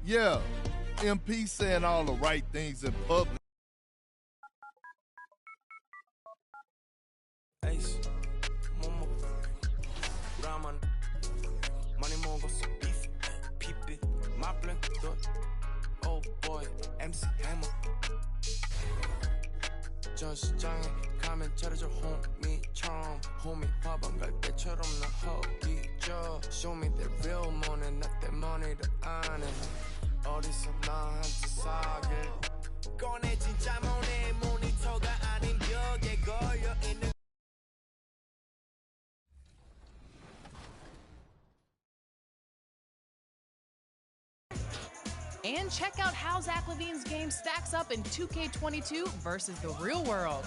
Yeah, MP saying all the right things in public. Ace, Momo, Raman, Money Mongo, beef, peep it, my blink, oh boy, MC Hammer. Just 장에 가면 차려줘 homie처럼 homie 밥안 갈 때처럼 나 허기져 Show me the real money, not the money 더 안해 어디서 나한테 사길 꺼내 진짜 모네 모니터가 아닌 벽에 걸려 있는 And check out how Zach LaVine's game stacks up in 2K22 versus the real world.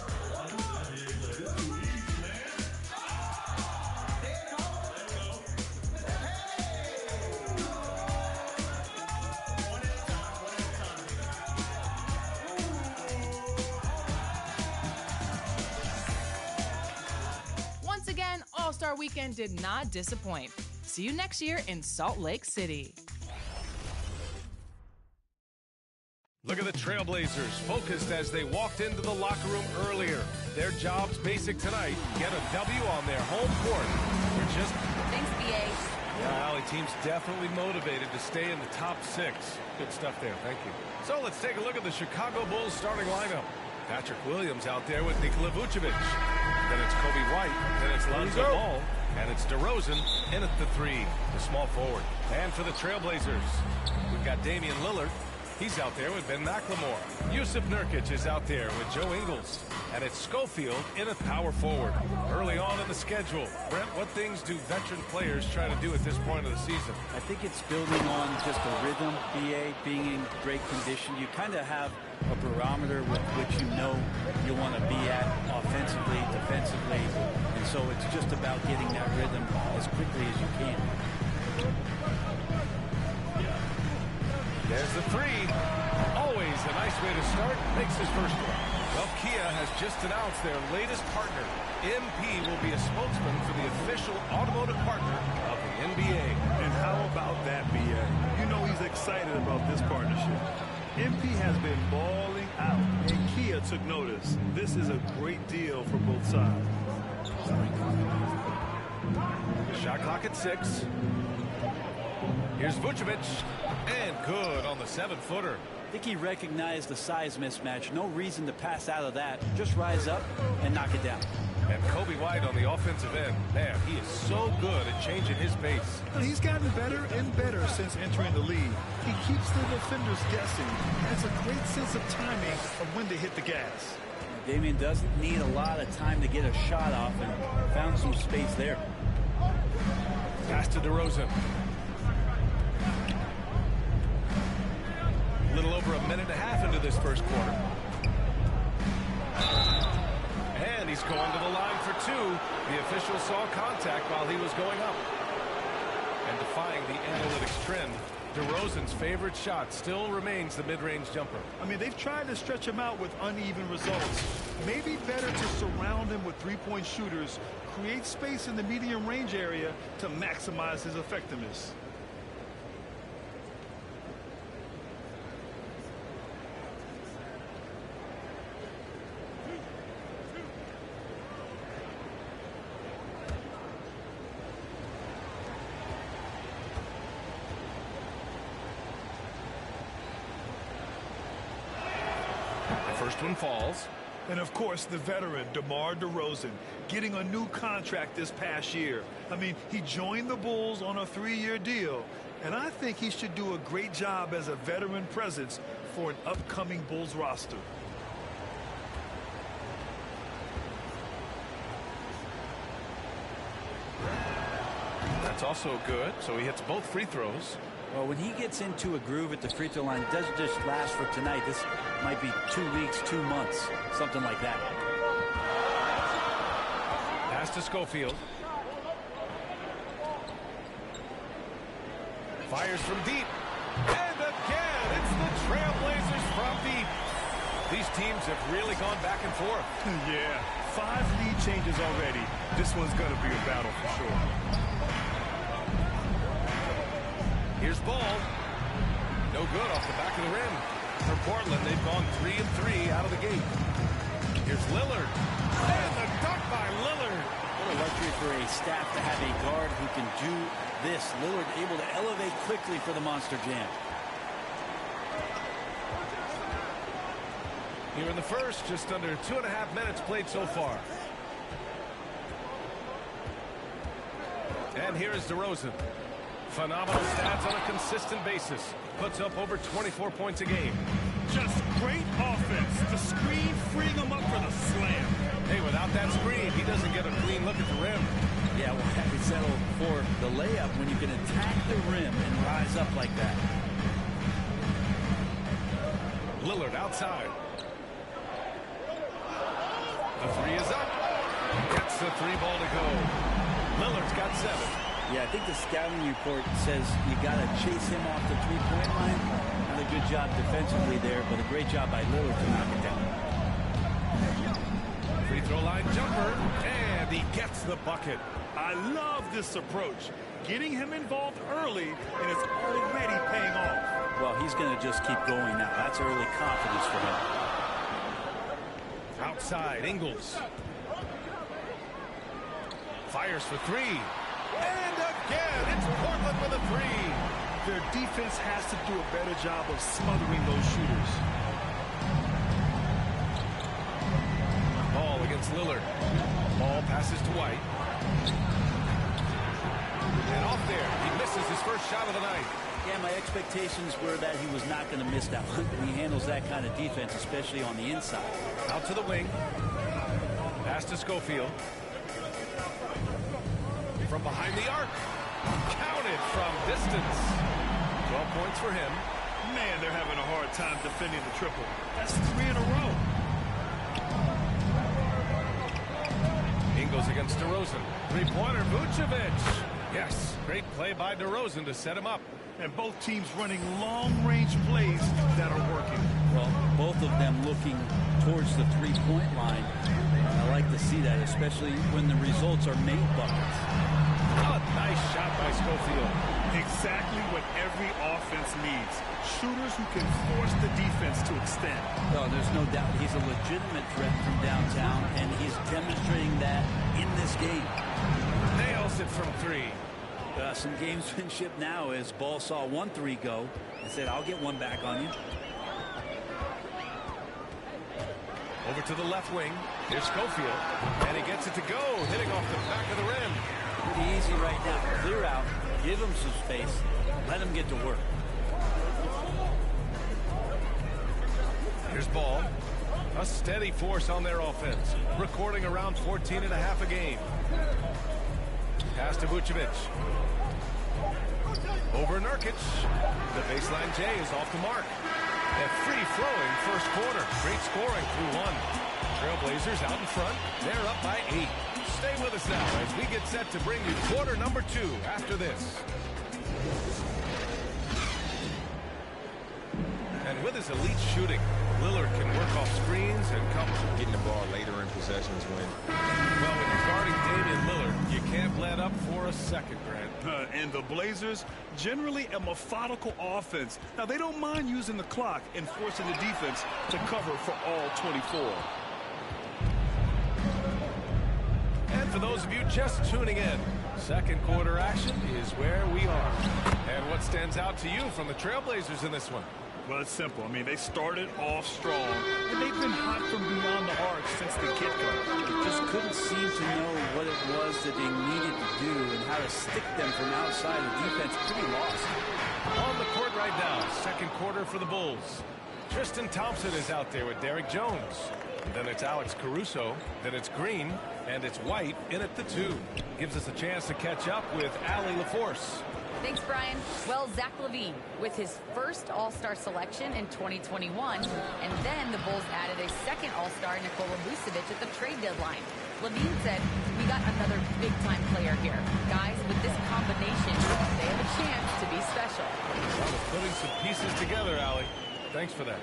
Once again, All-Star Weekend did not disappoint. See you next year in Salt Lake City. Look at the Trailblazers, focused as they walked into the locker room earlier. Their job's basic tonight, get a W on their home court. Thanks, BA. Yeah, Allie, team's definitely motivated to stay in the top 6. Good stuff there, thank you. So let's take a look at the Chicago Bulls starting lineup. Patrick Williams out there with Nikola Vucevic. Then it's Kobe White, then it's Lonzo Ball, and it's DeRozan in at the 3, the small forward. And for the Trailblazers, we've got Damian Lillard. He's out there with Ben McLemore. Yusuf Nurkic is out there with Joe Ingles. And it's Schofield in at power forward. Early on in the schedule, Brent, what things do veteran players try to do at this point of the season? I think it's building on just a rhythm, BA, being in great condition. You kind of have a barometer with which you know you want to be at offensively, defensively. And so it's just about getting that rhythm as quickly as you can. There's the 3. Always a nice way to start. Makes his first one. Well, Kia has just announced their latest partner. MP will be a spokesman for the official automotive partner of the NBA. And how about that, BA? You know he's excited about this partnership. MP has been balling out, and Kia took notice. This is a great deal for both sides. Shot clock at 6. Here's Vucevic, and good on the 7-footer. I think he recognized the size mismatch. No reason to pass out of that. Just rise up and knock it down. And Kobe White on the offensive end. Man, he is so good at changing his pace. And he's gotten better and better since entering the league. He keeps the defenders guessing, and it's a great sense of timing of when to hit the gas. Damian doesn't need a lot of time to get a shot off and found some space there. Pass to DeRozan. A little over a minute and a half into this first quarter. And he's going to the line for 2. The official saw contact while he was going up. And defying the analytics trend, DeRozan's favorite shot still remains the mid-range jumper. I mean, they've tried to stretch him out with uneven results. Maybe better to surround him with three-point shooters, create space in the medium range area to maximize his effectiveness. First one falls. And, of course, the veteran, DeMar DeRozan, getting a new contract this past year. I mean, he joined the Bulls on a 3-year deal, and I think he should do a great job as a veteran presence for an upcoming Bulls roster. That's also good, so he hits both free throws. Well, when he gets into a groove at the free throw line, it doesn't just last for tonight. This might be 2 weeks, 2 months, something like that. Pass to Schofield. Fires from deep. And again, it's the Trailblazers from deep. These teams have really gone back and forth. Yeah, 5 lead changes already. This one's going to be a battle for sure. Here's Ball. No good off the back of the rim. For Portland, they've gone 3-3 out of the gate. Here's Lillard. And the dunk by Lillard. What a luxury for a staff to have a guard who can do this. Lillard able to elevate quickly for the Monster Jam. Here in the first, just under 2.5 minutes played so far. And here is DeRozan. Phenomenal stats on a consistent basis. Puts up over 24 points a game. Just great offense. The screen freeing him up for the slam. Hey, without that screen, he doesn't get a clean look at the rim. Yeah, well, have to settle for the layup when you can attack the rim and rise up like that. Lillard outside. The three is up. Gets the three ball to go. Lillard's got 7. Yeah, I think the scouting report says you got to chase him off the three-point line. Not a good job defensively there, but a great job by Lillard to knock it down. Free throw line jumper, and he gets the bucket. I love this approach. Getting him involved early, and it's already paying off. Well, he's going to just keep going now. That's early confidence for him. Outside, Ingles. Fires for 3. And again, it's Portland with a 3. Their defense has to do a better job of smothering those shooters. Ball against Lillard. Ball passes to White. And off there, he misses his first shot of the night. Yeah, my expectations were that he was not going to miss that one. He handles that kind of defense, especially on the inside. Out to the wing. Pass to Schofield. From behind the arc. Counted from distance. 12 points for him. Man, they're having a hard time defending the triple. That's 3 in a row. Ingles against DeRozan. Three-pointer, Vucevic. Yes, great play by DeRozan to set him up. And both teams running long-range plays that are working. Well, both of them looking towards the three-point line. I like to see that, especially when the results are made buckets. Oh, nice shot by Schofield. Exactly what every offense needs. Shooters who can force the defense to extend. Oh, there's no doubt he's a legitimate threat from downtown, and he's demonstrating that in this game. Nails it from 3. Some gamesmanship now as Ball saw 1-3 go and said, I'll get one back on you. Over to the left wing. Here's Schofield. And he gets it to go, hitting off the back of the rim. Pretty easy right now. Clear out, give him some space, let him get to work. Here's Ball. A steady force on their offense, recording around 14.5 a game. Pass to Vucevic. Over Nurkic. The baseline J is off the mark. A free-flowing first quarter. Great scoring through 1. Trailblazers out in front. They're up by 8. Stay with us now as we get set to bring you quarter number 2 after this. And with his elite shooting, Lillard can work off screens and cover. Getting the ball later in possessions when... Well, when you're guarding Damian Lillard, you can't let up for a second, Grant. And the Blazers, generally a methodical offense. Now, they don't mind using the clock and forcing the defense to cover for all 24. And for those of you just tuning in, second quarter action is where we are. And what stands out to you from the Trailblazers in this one? Well, it's simple. I mean, they started off strong, and they've been hot from beyond the arc since the get-go. They just couldn't seem to know what it was that they needed to do and how to stick them from outside. The defense pretty lost. On the court right now, second quarter for the Bulls. Tristan Thompson is out there with Derek Jones. And then it's Alex Caruso, then it's Green, and it's White in at the 2. Gives us a chance to catch up with Allie LaForce. Thanks, Brian. Well, Zach LaVine with his first All-Star selection in 2021, and then the Bulls added a second All-Star, Nikola Vucevic, at the trade deadline. LaVine said, we got another big-time player here. Guys, with this combination, they have a chance to be special. Well, we're putting some pieces together, Allie. Thanks for that.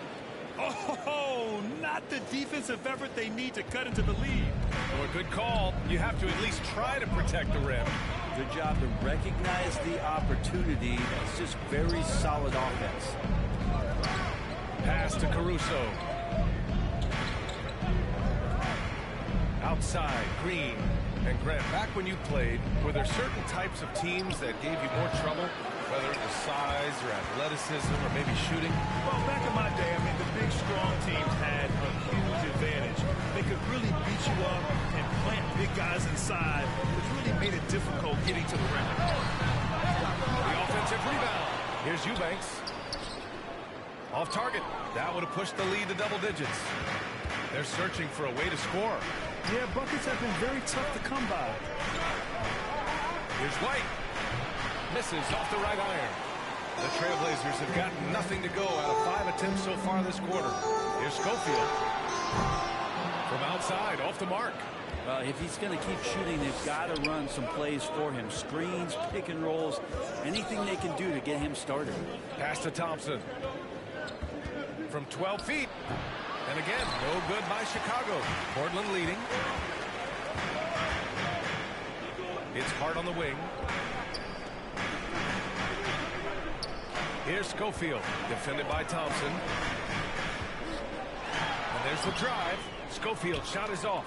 Oh, not the defensive effort they need to cut into the lead. Well, a good call. You have to at least try to protect the rim. Good job to recognize the opportunity. It's just very solid offense. Pass to Caruso. Outside, Green. And Grant, back when you played, were there certain types of teams that gave you more trouble? Whether it was size or athleticism or maybe shooting? Well, back in my day, I mean, the big, strong teams had a huge advantage. They could really beat you up and plant big guys inside, which really made it difficult getting to the rim. The offensive rebound. Here's Eubanks. Off target. That would have pushed the lead to double digits. They're searching for a way to score. Yeah, buckets have been very tough to come by. Here's White. Misses off the right iron. The Trailblazers have gotten nothing to go out of 5 attempts so far this quarter. Here's Schofield. From outside, off the mark. If he's going to keep shooting, they've got to run some plays for him. Screens, pick and rolls, anything they can do to get him started. Pass to Thompson. From 12 feet. And again, no good by Chicago. Portland leading. It's Hart on the wing. Here's Schofield, defended by Thompson. And there's the drive. Schofield's shot is off.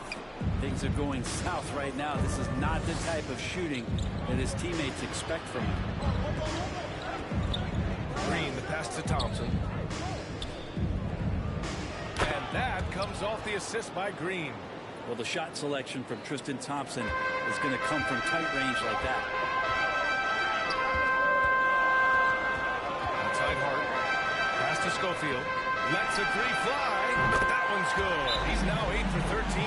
Things are going south right now. This is not the type of shooting that his teammates expect from him. Green, the pass to Thompson. And that comes off the assist by Green. Well, the shot selection from Tristan Thompson is going to come from tight range like that. Outside Hart. Pass to Schofield. Lets a three fly. That one's good. He's now 8 for 13.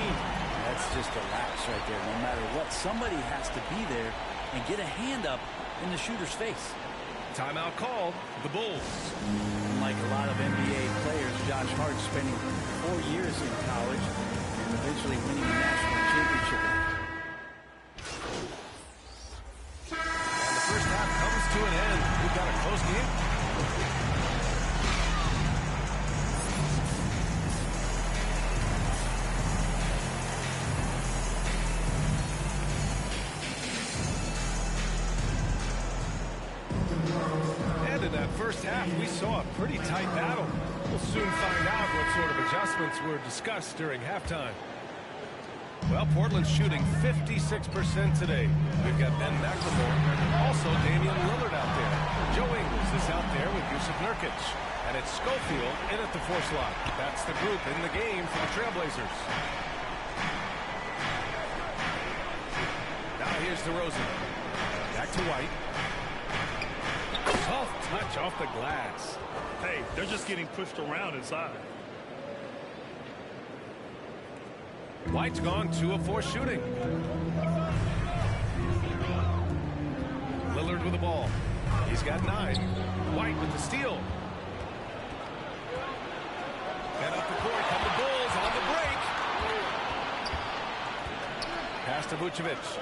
That's just a lapse right there. No matter what, somebody has to be there and get a hand up in the shooter's face. Timeout called. The Bulls. Like a lot of NBA players, Josh Hart spending 4 years in college and eventually winning a national championship. And the first half comes to an end. We've got a close game. First half, we saw a pretty tight battle. We'll soon find out what sort of adjustments were discussed during halftime. Well, Portland's shooting 56% today. We've got Ben McLemore, also Damian Lillard out there. Joe Ingles is out there with Yusuf Nurkic. And it's Schofield in at the 4 slot. That's the group in the game for the Trailblazers. Now here's DeRozan. Back to White. Soft touch off the glass. Hey, they're just getting pushed around inside. White's gone 2 of 4 shooting. Lillard with the ball. He's got 9. White with the steal. And up the court come the Bulls on the break. Pass to Vucevic.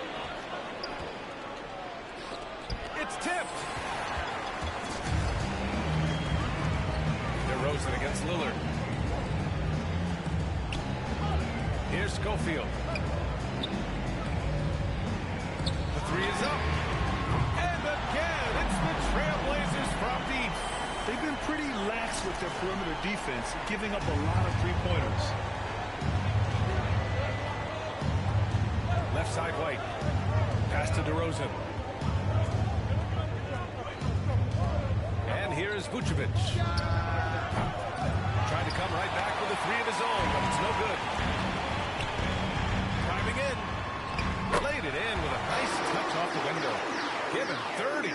It's tipped. DeRozan against Lillard. Here's Schofield. The 3 is up. And again, it's the Trailblazers from deep. They've been pretty lax with their perimeter defense, giving up a lot of three-pointers. Left side White. Pass to DeRozan. And here's Vucevic. Tried to come right back with a 3 of his own, but it's no good. Driving in. Laid it in with a nice touch off the window. Give him 30.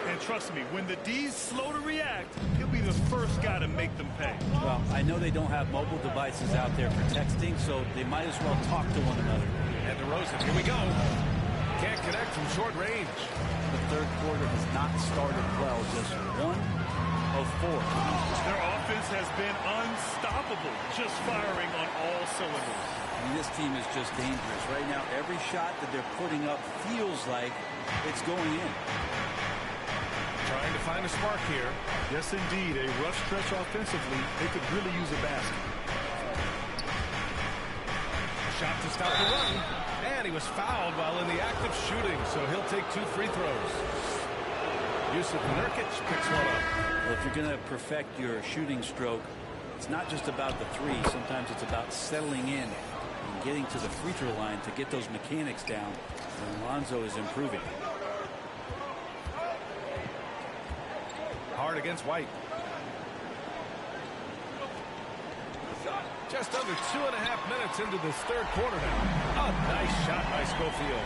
And trust me, when the D's slow to react, he'll be the first guy to make them pay. Well, I know they don't have mobile devices out there for texting, so they might as well talk to one another. And DeRozan, here we go. Can't connect from short range. The third quarter has not started well, just 1 of 4. Their offense has been unstoppable, just firing on all cylinders. And this team is just dangerous. Right now, every shot that they're putting up feels like it's going in. Trying to find a spark here. Yes, indeed. A rough stretch offensively. They could really use a basket. Shot to stop the run. And he was fouled while in the act of shooting, so he'll take 2 free throws. Yusuf Nurkic picks one up. Well, if you're going to perfect your shooting stroke, It's not just about the three. Sometimes it's about settling in and getting to the free throw line to get those mechanics down. And Lonzo is improving. Hard against White. Just under 2.5 minutes into this third quarter now. A nice shot by Schofield.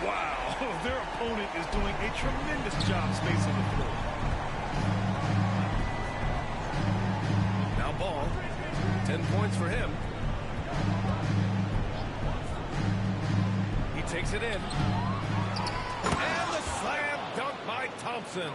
Wow, their opponent is doing a tremendous job spacing the floor. Now Ball. 10 points for him. He takes it in. And the slam dunk by Thompson.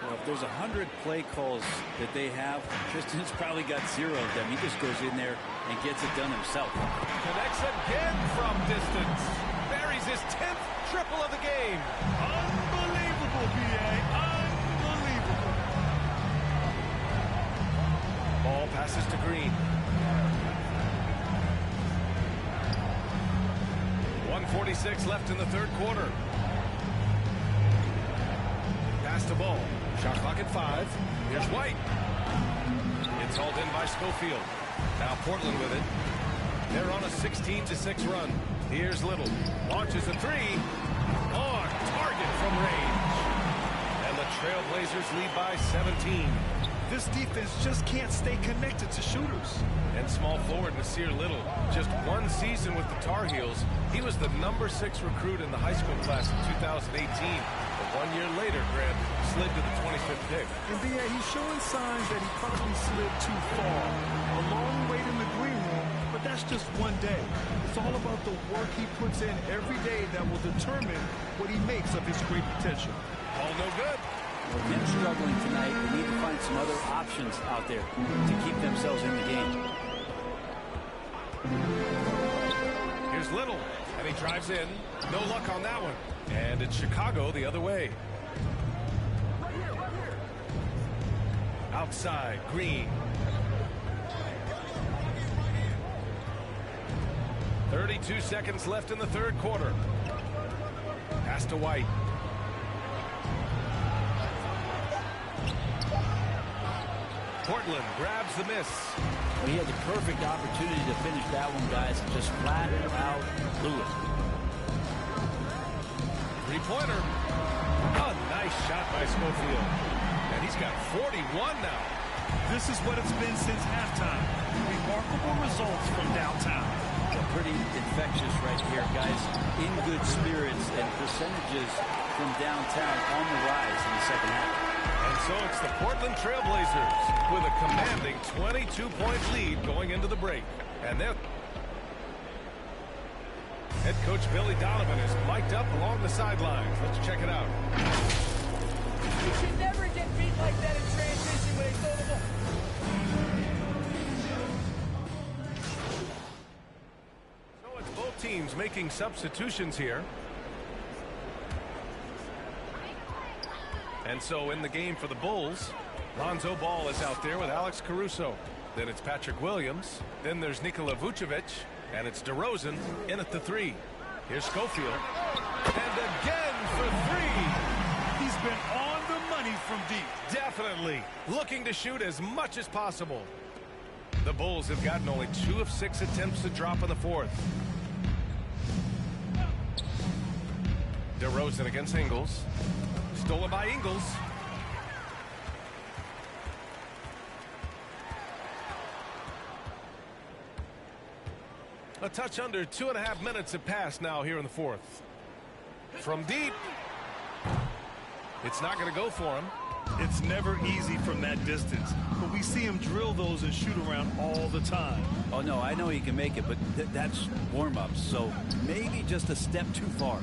Well, if there's 100 play calls that they have, Tristan's probably got 0 of them. He just goes in there and gets it done himself. Connects again from distance. Buries his 10th triple of the game. Unbelievable, BA. Unbelievable. Ball passes to Green. 1:46 left in the third quarter. Pass to Ball. Shot clock at 5. Here's White. It's hauled in by Schofield. Now Portland with it. They're on a 16-6 run. Here's Little. Launches a 3. On target from range. And the Trailblazers lead by 17. This defense just can't stay connected to shooters. And small forward Nasir Little. Just one season with the Tar Heels. He was the #6 recruit in the high school class in 2018. But 1 year later, Grant slid to the 25th pick. And BA, he's showing signs that he probably slid too far. A long wait in the green room, but that's just one day. It's all about the work he puts in every day that will determine what he makes of his great potential. All no good. With him struggling tonight, they need to find some other options out there to keep themselves in the game. Here's Little, and he drives in. No luck on that one. And it's Chicago the other way. Outside, Green. 32 seconds left in the third quarter. Pass to White. Portland grabs the miss. Well, he had the perfect opportunity to finish that one, guys, and just flat out blew it. Three-pointer. A nice shot by Schofield. And he's got 41 now. This is what it's been since halftime. Remarkable results from downtown. Well, pretty infectious right here, guys. In good spirits and percentages from downtown on the rise in the second half. And so it's the Portland Trailblazers with a commanding 22-point lead going into the break. And their head coach Billy Donovan is mic'd up along the sidelines. Let's check it out. You should never get beat like that in transition when they throw the ball. So it's both teams making substitutions here. And so in the game for the Bulls, Lonzo Ball is out there with Alex Caruso. Then it's Patrick Williams. Then there's Nikola Vucevic. And it's DeRozan in at the 3. Here's Schofield. And again for 3. He's been on the money from deep. Definitely looking to shoot as much as possible. The Bulls have gotten only 2 of 6 attempts to drop in the fourth. DeRozan against Ingles. Stolen by Ingles. A touch under 2.5 minutes have passed now here in the fourth. From deep. It's not going to go for him. It's never easy from that distance, but we see him drill those and shoot around all the time. Oh, no, I know he can make it, but that's warm-ups, so maybe just a step too far.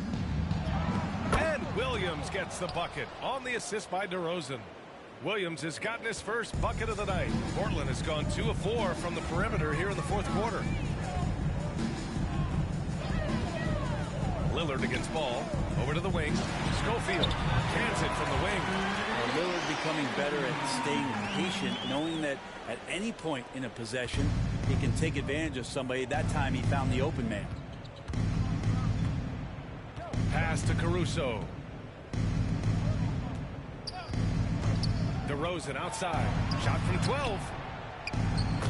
And Williams gets the bucket on the assist by DeRozan. Williams has gotten his first bucket of the night. Portland has gone 2 of 4 from the perimeter here in the fourth quarter. Lillard against Ball. Over to the wing. Schofield cans it from the wing. Well, Lillard becoming better at staying patient, knowing that at any point in a possession, he can take advantage of somebody. That time he found the open man. Pass to Caruso. DeRozan outside. Shot from 12.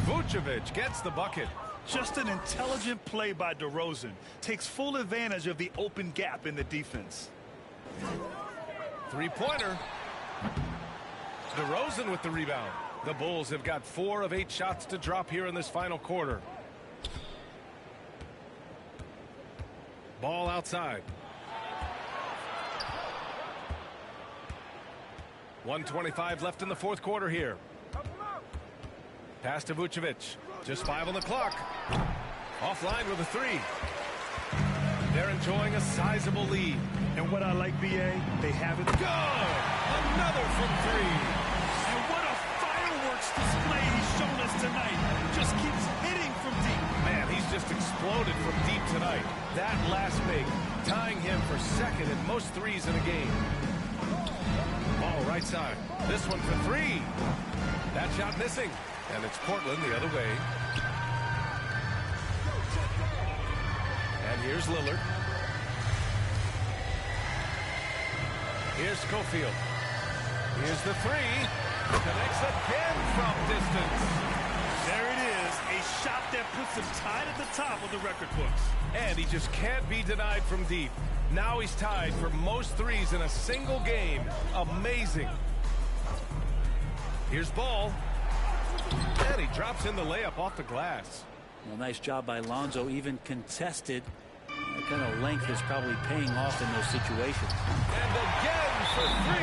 Vucevic gets the bucket. Just an intelligent play by DeRozan. Takes full advantage of the open gap in the defense. Three-pointer. DeRozan with the rebound. The Bulls have got 4 of 8 shots to drop here in this final quarter. Ball outside. 1:25 left in the fourth quarter here. Pass to Vucevic. Just 5 on the clock. Offline with a 3. They're enjoying a sizable lead. And what I like, BA, they have it. Good! Another from 3. And what a fireworks display he's shown us tonight. Just keeps hitting from deep. Man, he's just exploded from deep tonight. That last big, tying him for second in most threes in a game. Ball right side. This one for 3. That shot missing. And it's Portland the other way. And here's Lillard. Here's Schofield. Here's the 3. Connects again from distance. There it is. A shot that puts him tied at the top of the record books. And he just can't be denied from deep. Now he's tied for most threes in a single game. Amazing. Here's Ball. And he drops in the layup off the glass. Well, nice job by Lonzo, even contested. That kind of length is probably paying off in those situations. And again for 3.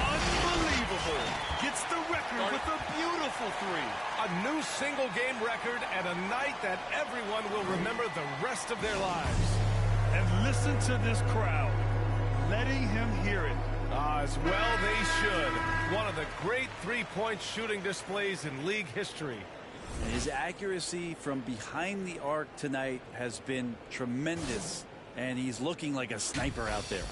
Unbelievable. Gets the record with a beautiful 3. A new single game record and a night that everyone will remember the rest of their lives. And listen to this crowd, letting him hear it. As well they should. One of the great three-point shooting displays in league history. And his accuracy from behind the arc tonight has been tremendous, and he's looking like a sniper out there.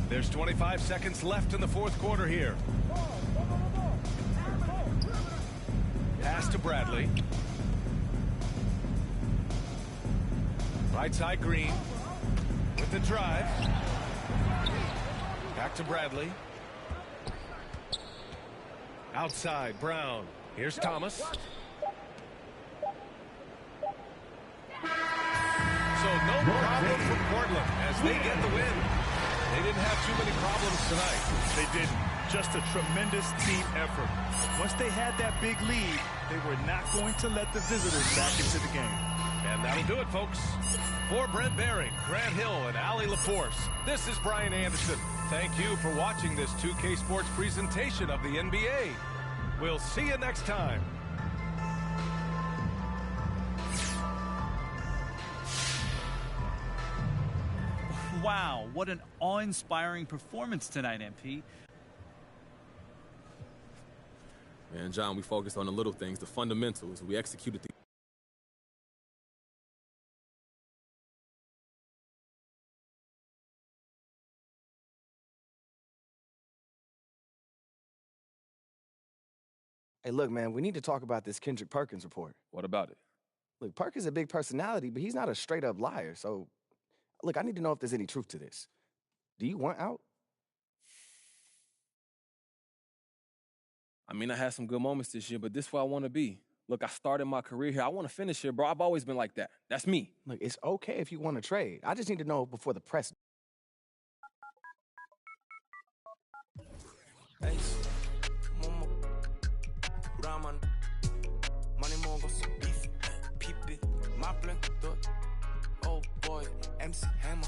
There's 25 seconds left in the fourth quarter here. Pass to Bradley. Right side Green with the drive. Back to Bradley. Outside Brown. Here's Thomas. So no problem for Portland as they get the win. They didn't have too many problems tonight. They didn't. Just a tremendous team effort. Once they had that big lead, they were not going to let the visitors back into the game. And that'll do it, folks. For Brent Behring, Grant Hill, and Allie LaForce, this is Brian Anderson. Thank you for watching this 2K Sports presentation of the NBA. We'll see you next time. Wow, what an awe-inspiring performance tonight, MP. Man, John, we focused on the little things, the fundamentals. We executed the Hey, look, man, we need to talk about this Kendrick Perkins report. What about it? Look, Perkins is a big personality, but he's not a straight-up liar. So, look, I need to know if there's any truth to this. Do you want out? I mean, I had some good moments this year, but this is where I want to be. Look, I started my career here. I want to finish here, bro. I've always been like that. That's me. Look, it's okay if you want to trade. I just need to know before the press. Oh boy, MC Hammer.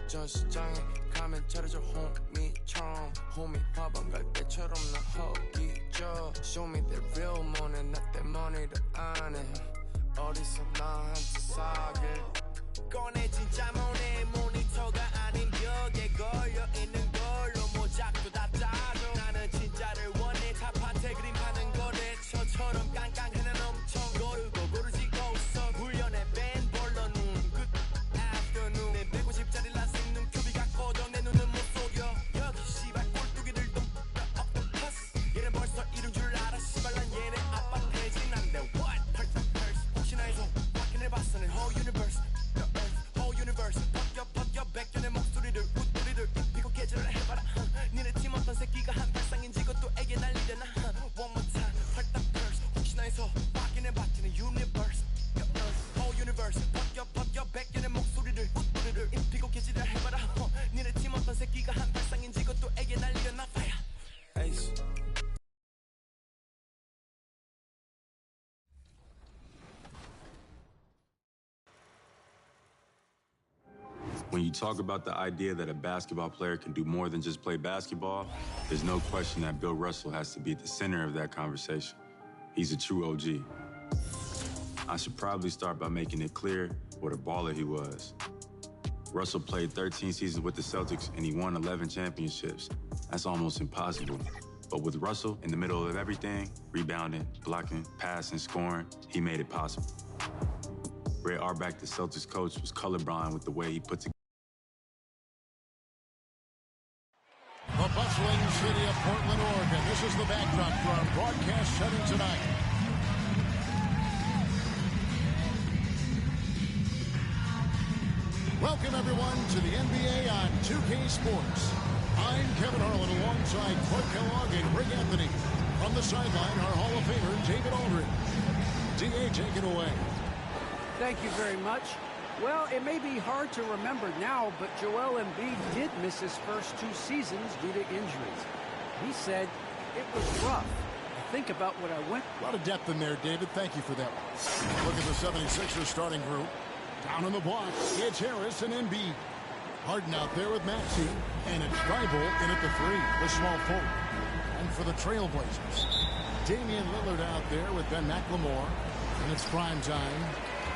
전시장에 가면 차려줘 호미처럼 호미 화방 갈 때처럼 나 허기져 Show me the real money, not that money를 안 해 어디서 나한테 사길 꺼내 진짜 money 모니터가 아닌 벽에 걸려있는 걸로 모작도 다 짜줘 나는 진짜를 원해 탑한테 그림하는 거래처처럼 깡깡해 난 엄청 고르고 고르지고 있어 훈련에 뺀 볼러 눈 Good afternoon 내 150짜리 라식 눈 큐비가 꺼져 내 눈은 못 속여 여기 씨발 꼴뚜기들도 octopus 얘는 벌써 이룬 줄 알아 씨발 난 얘네 아빠 패진 안돼 What? Purse 혹시나 해서 확인해봤어 내 whole universe The earth, whole universe When you talk about the idea that a basketball player can do more than just play basketball, there's no question that Bill Russell has to be at the center of that conversation. He's a true OG. I should probably start by making it clear what a baller he was. Russell played 13 seasons with the Celtics and he won 11 championships. That's almost impossible. But with Russell in the middle of everything, rebounding, blocking, passing, scoring, he made it possible. Ray Auerbach, the Celtics coach, was colorblind with the way he put together. The bustling city of Portland, Oregon. This is the backdrop for our broadcast setting tonight. Welcome, everyone, to the NBA on 2K Sports. I'm Kevin Harlan alongside Clark Kellogg and Greg Anthony. From the sideline, our Hall of Famer, David Aldridge. D.A., take it away. Thank you very much. Well, it may be hard to remember now, but Joel Embiid did miss his first 2 seasons due to injuries. He said, it was rough. I think about what I went through. A lot of depth in there, David. Thank you for that one. Look at the 76ers starting group. Down on the block, it's Harris and Embiid. Harden out there with Maxey, and it's Thibault in at the 3, the small forward. And for the Trailblazers, Damian Lillard out there with Ben McLemore, and it's prime time.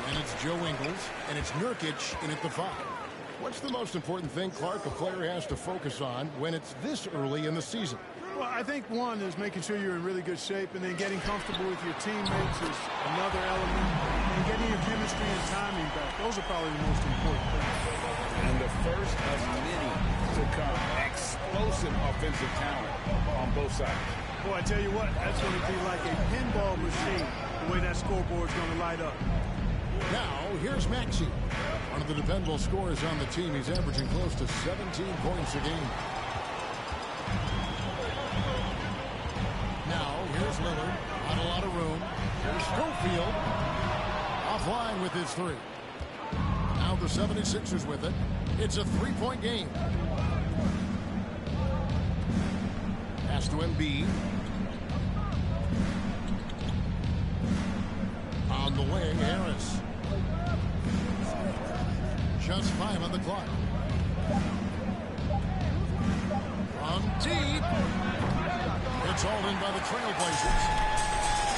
And it's Joe Ingles, and it's Nurkic in at the 5. What's the most important thing, Clark, a player has to focus on when it's this early in the season? Well, I think one is making sure you're in really good shape, and then getting comfortable with your teammates is another element, and getting your chemistry and timing back. Those are probably the most important things. And the first of many to come. Explosive offensive talent on both sides. Boy, I tell you what, that's going to be like a pinball machine, the way that scoreboard's going to light up. Now, here's Maxey. One of the dependable scorers on the team. He's averaging close to 17 points a game. Now, here's Lillard. Not a lot of room. Here's Schofield. Offline with his 3. Now the 76ers with it. It's a 3-point game. Pass to Embiid. On the wing, Harris. Just 5 on the clock. From deep. It's all in by the Trailblazers.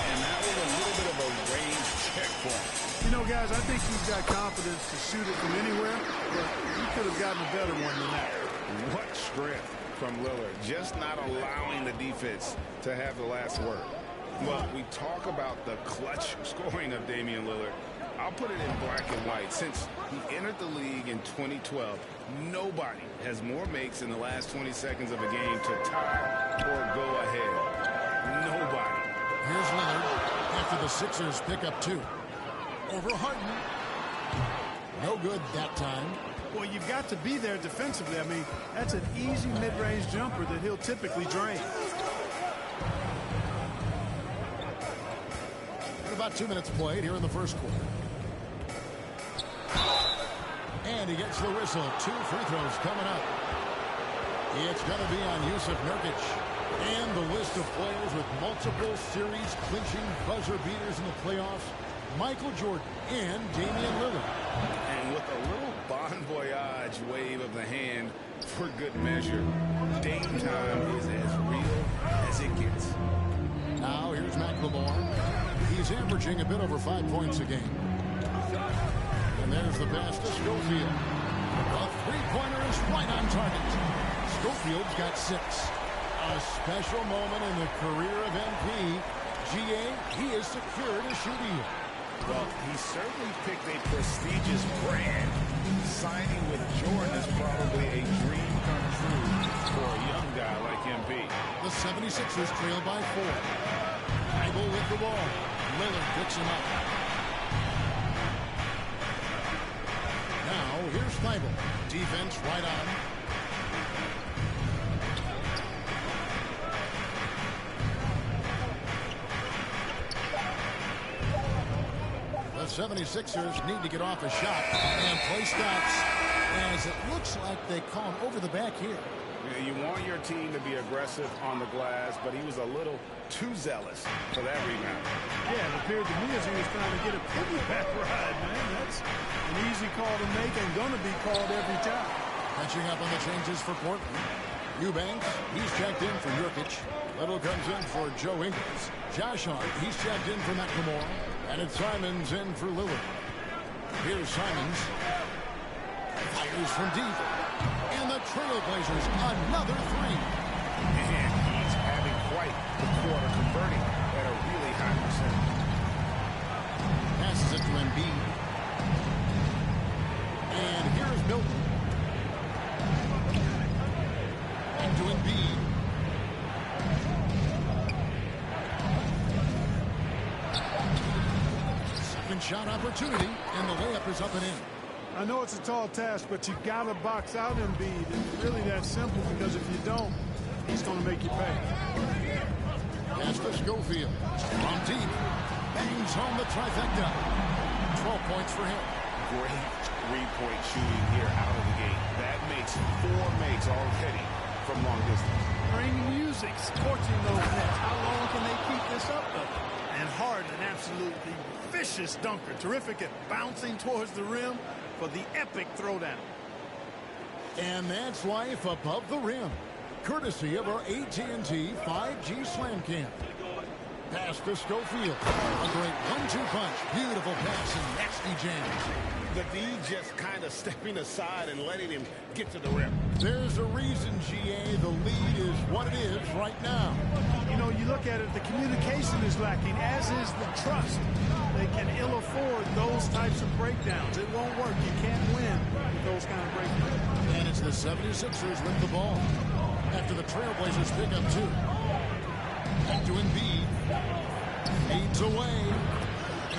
And that was a little bit of a range check for him. You know, guys, I think he's got confidence to shoot it from anywhere, but he could have gotten a better one than that. What strength from Lillard. Just not allowing the defense to have the last word. Well, we talk about the clutch scoring of Damian Lillard. I'll put it in black and white. Since he entered the league in 2012, nobody has more makes in the last 20 seconds of a game to tie or go ahead. Nobody. Here's Lillard after the Sixers pick up 2. Over Harden. No good that time. Well, you've got to be there defensively. I mean, that's an easy mid-range jumper that he'll typically drain. About 2 minutes played here in the first quarter. And he gets the whistle. 2 free throws coming up. It's going to be on Yusuf Nurkic. And the list of players with multiple series clinching buzzer beaters in the playoffs. Michael Jordan and Damian Lillard. And with a little bon voyage wave of the hand for good measure, Dame time is as real as it gets. Now here's McLemore. He's averaging a bit over 5 points a game. And there's the pass to Schofield. A three-pointer is right on target. Schofield's got 6. A special moment in the career of MP. GA, he has secured a shooting. Well, he certainly picked a prestigious brand. Signing with Jordan is probably a dream come true for a young guy like MP. The 76ers trail by 4. Thibault with the ball. Lillard picks him up. Now, here's Thibault. Defense right on. The 76ers need to get off a shot, and play stops as it looks like they call him over the back here. You want your team to be aggressive on the glass, but he was a little too zealous for that rebound. Yeah, it appeared to me as he was trying to get a piggyback ride, man. That's an easy call to make and going to be called every time. Catching up on the changes for Portland. Eubanks, he's checked in for Nurkic. Little comes in for Joe Ingles. Josh Hart, he's checked in for McLemore. And it's Simons in for Lillard. Here's Simons. Fires from deep. And the Trailblazers, another three. And he's having quite the quarter, converting at a really high percentage. Passes it to Embiid. And here's Milton. And to Embiid. Second shot opportunity, and the layup is up and in. I know it's a tall task, but you got to box out Embiid. It's really that simple, because if you don't, he's going to make you pay. Pass to Schofield. From deep. Bangs home the trifecta. 12 points for him. Great three-point shooting here out of the gate. That makes 4 makes already from long distance. Bring music, scorching those nets. How long can they keep this up, though? And Harden, an absolutely vicious dunker. Terrific at bouncing towards the rim for the epic throwdown. And that's life above the rim. Courtesy of our AT&T 5G Slam Cam. Pass to Schofield. A great 1-2 punch. Beautiful pass and nasty jam. The D just kind of stepping aside and letting him get to the rim. There's a reason, GA, the lead is what it is right now. You know, you look at it, the communication is lacking, as is the trust. They can ill afford those types of breakdowns. It won't work. You can't win with those kind of breakdowns. And it's the 76ers with the ball. After the Trailblazers pick up 2. Back to Embiid. Fades away.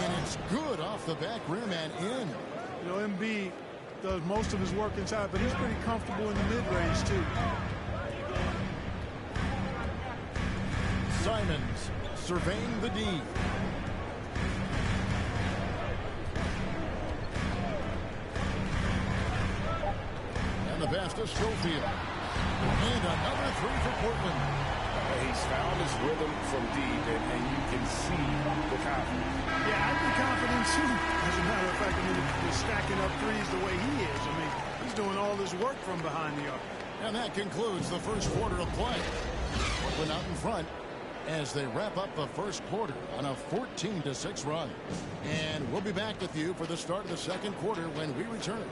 And it's good off the back rim and in. You know, Embiid does most of his work inside, but he's pretty comfortable in the mid-range, too. Simons surveying the D. And the pass to Schofield. And another 3 for Portland. He's found his rhythm from deep, and you can see the confidence. Yeah, I'd be confident, too. As a matter of fact, I mean, he's stacking up threes the way he is. I mean, he's doing all this work from behind the arc. And that concludes the first quarter of play. Portland out in front as they wrap up the first quarter on a 14-6 run. And we'll be back with you for the start of the second quarter when we return.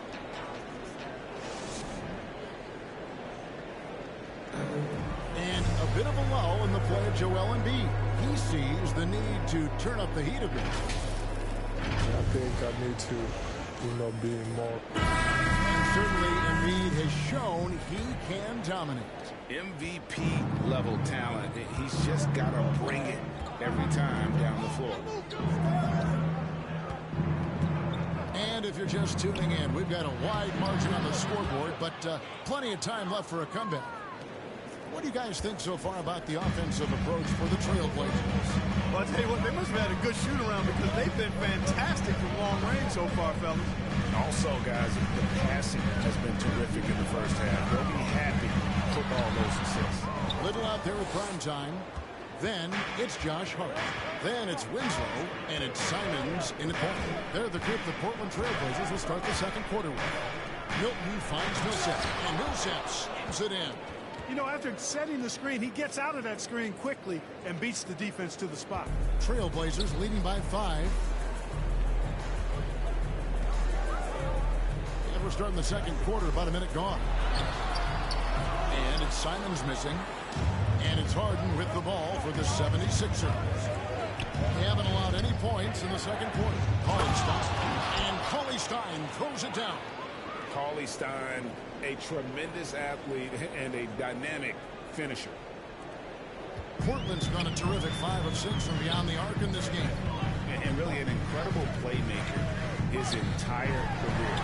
And a bit of a lull in the play of Joel Embiid. He sees the need to turn up the heat a bit. I think I need to, be more. And certainly Embiid has shown he can dominate. MVP level talent. He's just got to bring it every time down the floor. And if you're just tuning in, we've got a wide margin on the scoreboard, but plenty of time left for a comeback. What do you guys think so far about the offensive approach for the Trailblazers? Well, I'll tell you what, they must have had a good shoot-around because they've been fantastic from long range so far, fellas. Also, guys, the passing has been terrific in the first half. They'll be happy to put all those assists. Little out there at prime time. Then it's Josh Hart. Then it's Winslow, and it's Simons in the corner. They're the group the Portland Trailblazers will start the second quarter with. Milton finds Millsap, and Millsap slams it in. You know, after setting the screen, he gets out of that screen quickly and beats the defense to the spot. Trailblazers leading by 5. And we're starting the second quarter, about a minute gone. And it's Simons missing. And it's Harden with the ball for the 76ers. They haven't allowed any points in the second quarter. Cauley-Stein. And Cauley-Stein throws it down. Cauley-Stein, a tremendous athlete and a dynamic finisher. Portland's gone a terrific 5 of 6 from beyond the arc in this game. And really an incredible playmaker his entire career.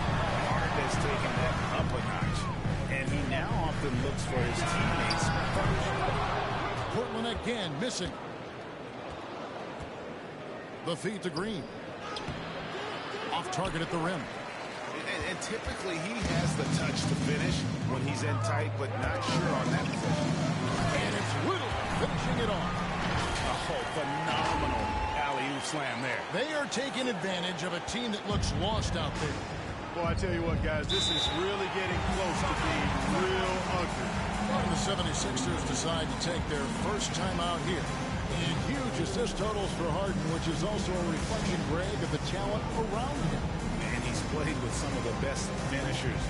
Harden has taken that up a notch, and he now often looks for his teammates first. Portland again missing. The feed to Green. Off target at the rim. And typically he has the touch to finish when he's in tight, but not sure on that possession. And it's Little finishing it off. Oh, phenomenal alley-oop slam there. They are taking advantage of a team that looks lost out there. Boy, I tell you what, guys, this is really getting close to being real ugly. The 76ers decide to take their first time out here. And huge assist totals for Harden, which is also a reflection, Greg, of the talent around him. And he's played with some of the best finishers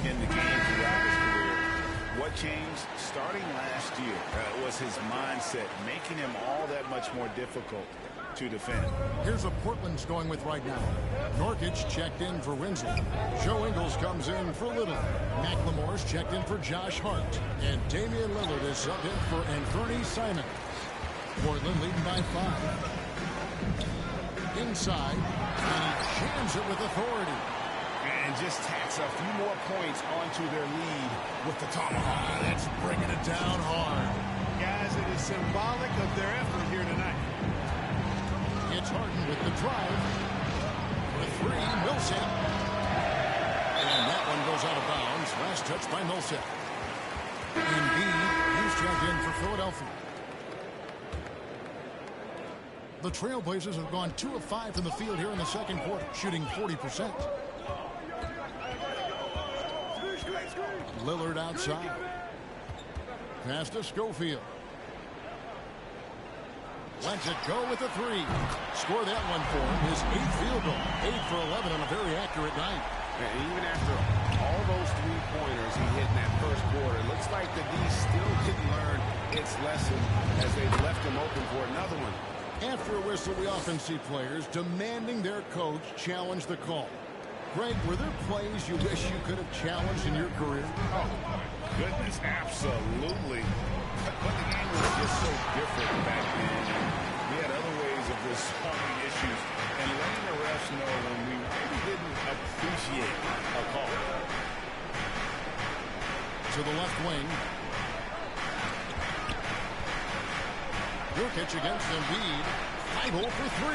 in the game throughout his career. What changed starting last year was his mindset, making him all that much more difficult to defend. Here's what Portland's going with right now. Nurkic checked in for Winslow. Joe Ingles comes in for Little. McLemore's checked in for Josh Hart. And Damian Lillard is subbed in for Anthony Simons. Portland leading by 5. Inside, and he jams it with authority. And just tacks a few more points onto their lead with the tomahawk. That's bringing it down hard. Guys, it is symbolic of their effort here tonight. It's Harden with the drive. For 3, Millsap. And that one goes out of bounds. Last touch by Millsap. Embiid, he's checked in for Philadelphia. The Trailblazers have gone 2 of 5 from the field here in the second quarter, shooting 40%. Lillard outside. Pass to Schofield. Lets it go with a 3. Score that one for him. His 8th field goal. 8 for 11 on a very accurate night. And even after all those 3-pointers he hit in that first quarter, it looks like the D still didn't learn its lesson as they left him open for another one. After a whistle, we often see players demanding their coach challenge the call. Greg, were there plays you wish you could have challenged in your career? Oh, my goodness, absolutely. But the game was just so different back then. We had other ways of resolving issues and letting the refs know when we really didn't appreciate a call. To the left wing. Nurkic against Embiid. 5-0 for 3.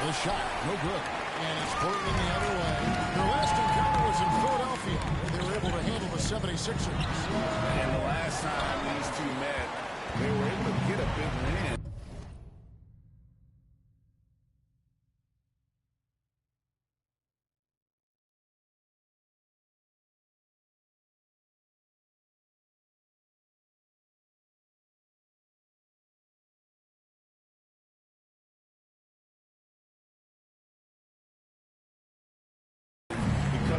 The shot, no good. And it's Portland the other way. Their last encounter was in Philadelphia, where they were able to handle the 76ers. And the last time these two met, they were able to get a big win.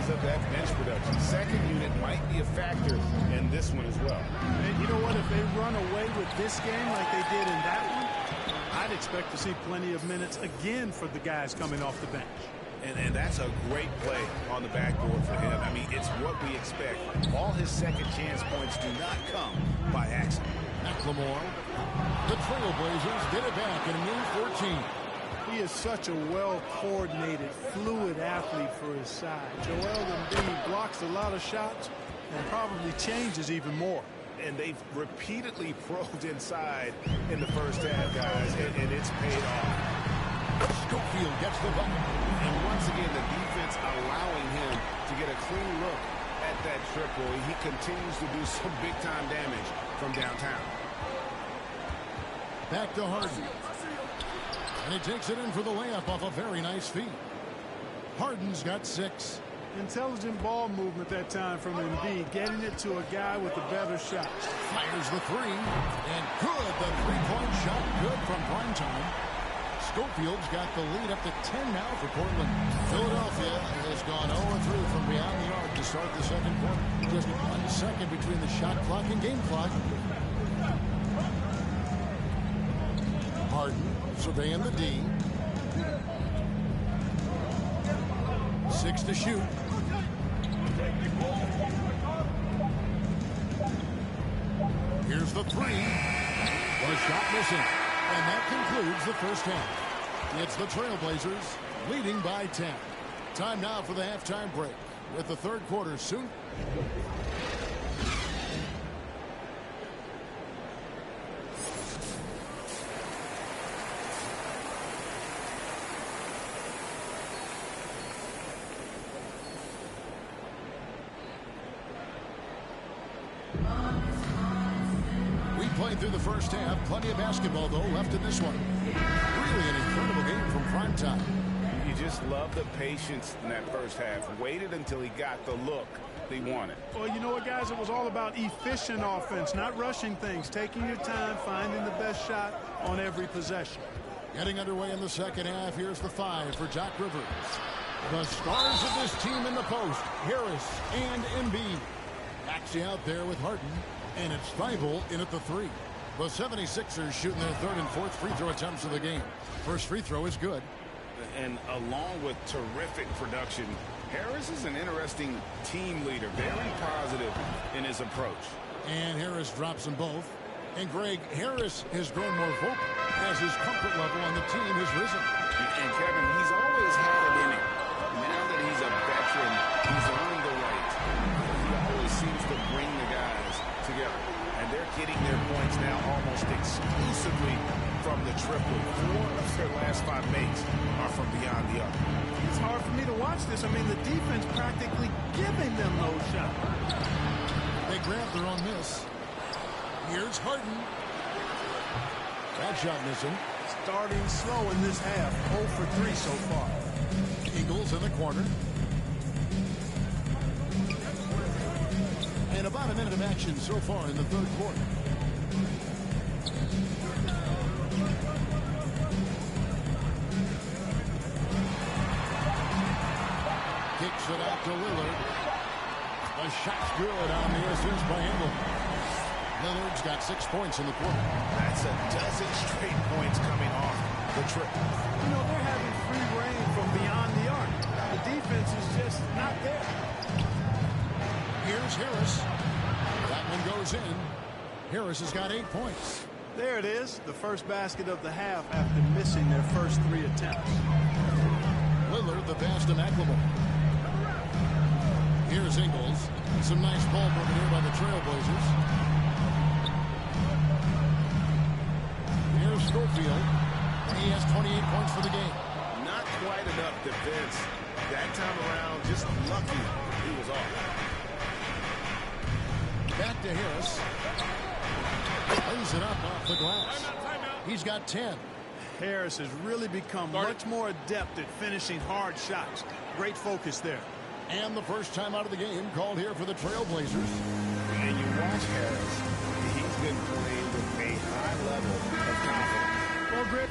Of that bench production. Second unit might be a factor in this one as well. And you know what? If they run away with this game like they did in that one, I'd expect to see plenty of minutes again for the guys coming off the bench. And that's a great play on the backboard for him. I mean, it's what we expect. All his second chance points do not come by accident. McLemore. The Trailblazers get it back in a new 14. He is such a well-coordinated, fluid athlete for his side. Joel Embiid blocks a lot of shots and probably changes even more. And they've repeatedly probed inside in the first half, guys, and it's paid off. Schofield gets the bucket. And once again, the defense allowing him to get a clean look at that triple. He continues to do some big-time damage from downtown. Back to Harden. And he takes it in for the layup off a very nice feed. Harden's got 6. Intelligent ball movement that time from Embiid, getting it to a guy with a better shot. Fires the 3. And good. The 3-point shot good from Primetime. Schofield's got the lead up to 10 now for Portland. Philadelphia has gone 0-3 from beyond the arc to start the second quarter. Just 1 second between the shot clock and game clock. Harden surveying the D. 6 to shoot. Here's the 3. The shot missing. And that concludes the first half. It's the Trailblazers leading by 10. Time now for the halftime break with the third quarter soon. played through the first half. Plenty of basketball, though, left in this one. Really an incredible game from primetime. You just love the patience in that first half. Waited until he got the look he wanted. Well, you know what, guys? It was all about efficient offense, not rushing things, taking your time, finding the best shot on every possession. Getting underway in the second half. Here's the 5 for Doc Rivers. The stars of this team in the post, Harris and Embiid. Actually out there with Harden, and it's Thibault in at the 3. The 76ers shooting their third and fourth free throw attempts of the game. First free throw is good. And along with terrific production, Harris is an interesting team leader, very positive in his approach. And Harris drops them both. And Greg, Harris has grown more vocal as his comfort level on the team has risen. And Kevin, he's always had it in him. Now that he's a veteran, he's earned the right. He always seems to bring the guys together. And they're getting their points now almost exclusively from the triple. 4 of their last 5 makes are from beyond the arc. It's hard for me to watch this. I mean, the defense practically giving them those shots. They grab their own miss. Here's Harden. That shot missing. Starting slow in this half. 0 for 3 so far. Eagles in the corner. And about a minute of action so far in the third quarter. Kicks it out to Lillard. The shot's good on the assist by Engel. Lillard's got 6 points in the quarter. That's a dozen straight points coming off the trip. You know, they're having free reign from beyond the arc. The defense is just not there. Here's Harris. That one goes in. Harris has got 8 points. There it is, the first basket of the half after missing their first 3 attempts. Lillard, the pass to McLemore. Here's Ingles. Some nice ball movement here by the Trailblazers. Here's Schofield. He has 28 points for the game. Not quite enough defense. That time around, just lucky he was off. Back to Harris. Plays it up off the glass. He's got 10. Harris has really become much more adept at finishing hard shots. Great focus there. And the first time out of the game called here for the Trailblazers. And you watch Harris. He's been playing with a high level of confidence. Well, Griff.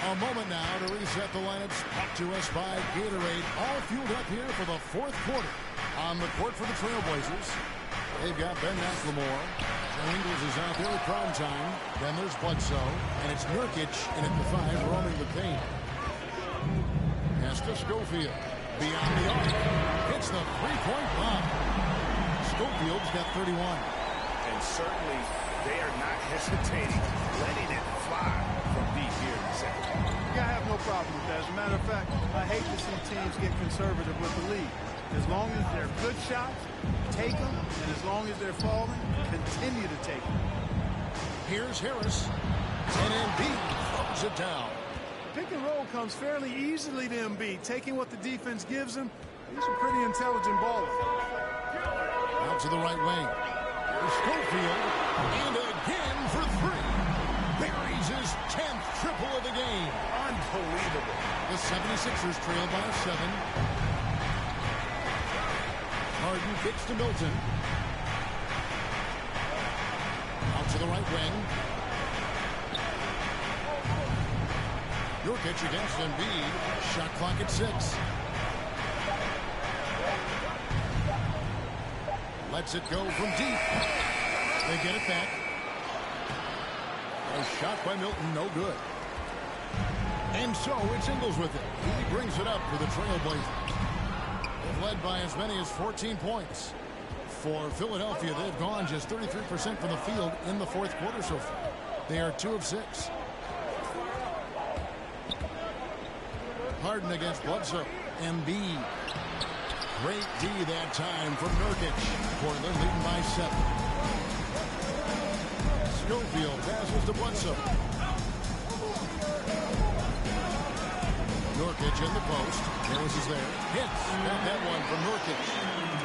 A moment now to reset the lineups. Brought to us by Gatorade. All fueled up here for the fourth quarter. On the court for the Trailblazers, they've got Ben McLemore. Joe Ingles is out there at prime time. Then there's Bledsoe. And it's Nurkic in at the 5 roaming the paint. Pass to Schofield. Beyond the arc. Hits the three-point bomb. Schofield's got 31. And certainly they are not hesitating, letting it fly from deep here in the second. Yeah, I have no problem with that. As a matter of fact, I hate to see teams get conservative with the lead. As long as they're good shots, take them. And as long as they're falling, continue to take them. Here's Harris. And Embiid throws it down. Pick and roll comes fairly easily to Embiid. Taking what the defense gives him, he's a pretty intelligent baller. Out to the right wing. Here's Schofield. And again for 3. Buries his 10th triple of the game. Unbelievable. The 76ers trail by 7. Harden kicks to Milton. Out to the right wing. Nurkic against Embiid. Shot clock at 6. Lets it go from deep. They get it back. A shot by Milton, no good. And so it's Ingles with it. He brings it up for the Trailblazers. They've led by as many as 14 points. For Philadelphia, they've gone just 33% from the field in the fourth quarter so far. They are 2 of 6. Harden against Bledsoe. Embiid. Great D that time from Nurkic. Portland leading by 7. Schofield passes to Bledsoe. Nurkic in the post. Harris is there. Hits. Got that one from Nurkic.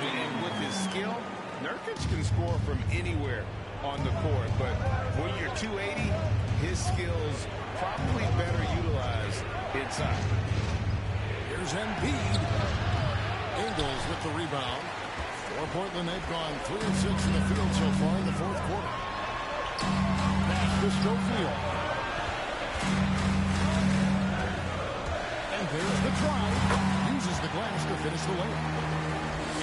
And with his skill, Nurkic can score from anywhere on the court. But when you're 280, his skills probably better utilized inside. Here's Embiid. Ingles with the rebound. For Portland, they've gone 3 of 6 in the field so far in the fourth quarter. Pass to Schofield. And there's the try. Uses the glass to finish the layup.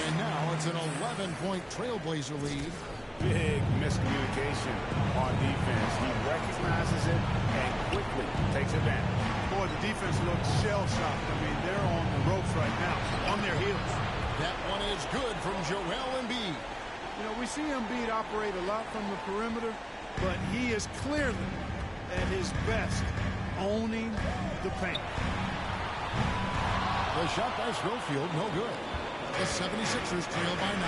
And now it's an 11-point Trailblazer lead. Big miscommunication on defense. He recognizes it and quickly takes advantage. Boy, the defense looks shell-shocked. I mean, they're on the ropes right now, on their heels. That one is good from Joel Embiid. You know, we see Embiid operate a lot from the perimeter, but he is clearly at his best owning the paint. The shot by Schofield, no good. The 76ers trail by 9.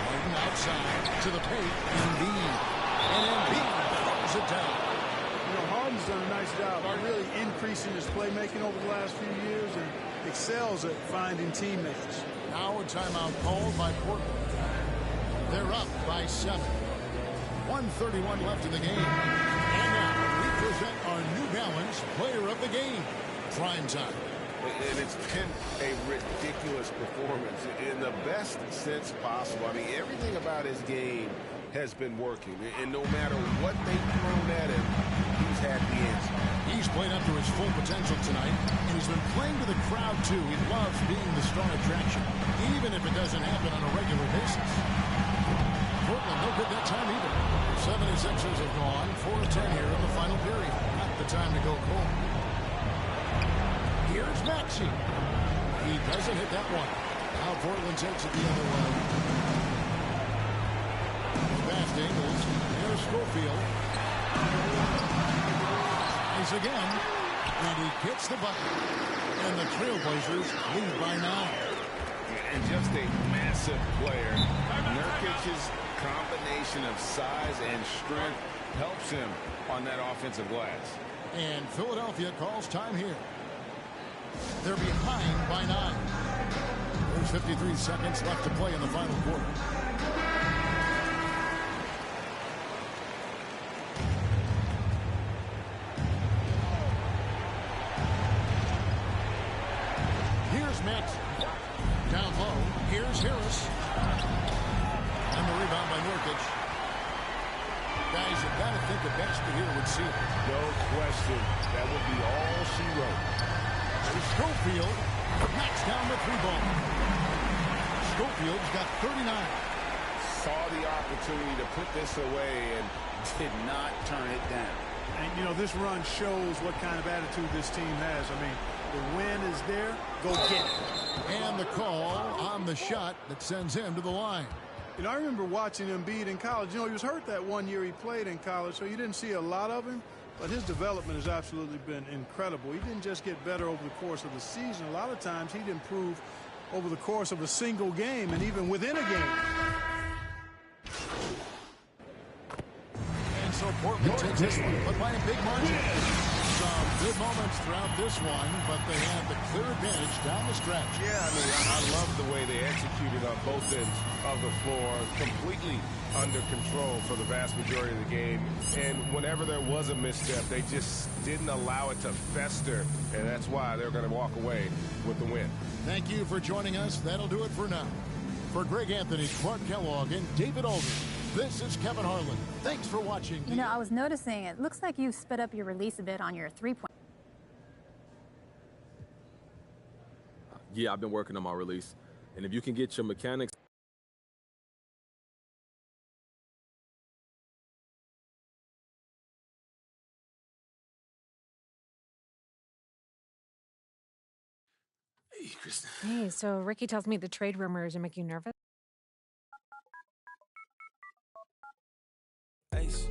Harden outside to the paint. Embiid. And Embiid throws it down. You know, Harden's done a nice job of really increasing his playmaking over the last few years and excels at finding teammates. Now a timeout called by Portland. They're up by 7. 1:31 left in the game. And now we present our New Balance Player of the Game. Prime time. And it's been a ridiculous performance in the best sense possible. I mean, everything about his game has been working. And no matter what they've thrown at him, he's had the answer. He's played up to his full potential tonight, and he's been playing to the crowd, too. He loves being the star attraction, even if it doesn't happen on a regular basis. Portland, no good that time either. 76ers have gone 4 of 10 here in the final period. Not the time to go cold. Here's Maxey. He doesn't hit that one. Now Portland takes it the other way. Fast Ingles. There's Schofield. He's again. And he hits the bucket. And the Trailblazers lead by 9. And just a massive player. Nurkic's combination of size and strength helps him on that offensive glass. And Philadelphia calls time here. They're behind by 9. There's 53 seconds left to play in the final quarter. Here's Max. Down low. Here's Harris. And the rebound by Nurkic. Guys, you've got to think a basket here would seal it. No question. That would be all she wrote. And Schofield knocks down the 3-ball. Schofield's got 39. Saw the opportunity to put this away and did not turn it down. And, you know, this run shows what kind of attitude this team has. I mean, the win is there. Go get it. And the call on the shot that sends him to the line. You know, I remember watching Embiid in college. You know, he was hurt that one year he played in college, so you didn't see a lot of him. But his development has absolutely been incredible. He didn't just get better over the course of the season. A lot of times he'd improve over the course of a single game and even within a game. And so Portland takes this one, but by a big margin. Some good moments throughout this one, but they have the clear advantage down the stretch. Yeah, I mean, I love the way they executed on both ends of the floor, completely under control for the vast majority of the game. And whenever there was a misstep, they just didn't allow it to fester, and that's why they're going to walk away with the win. Thank you for joining us. That'll do it for now. For Greg Anthony, Clark Kellogg, and David Aldridge, this is Kevin Harlan. Thanks for watching. You know, I was noticing it looks like you sped up your release a bit on your three-point. Yeah, I've been working on my release. And if you can get your mechanics. Hey, Kristen. Hey, so Ricky tells me the trade rumors are making you nervous? Ace.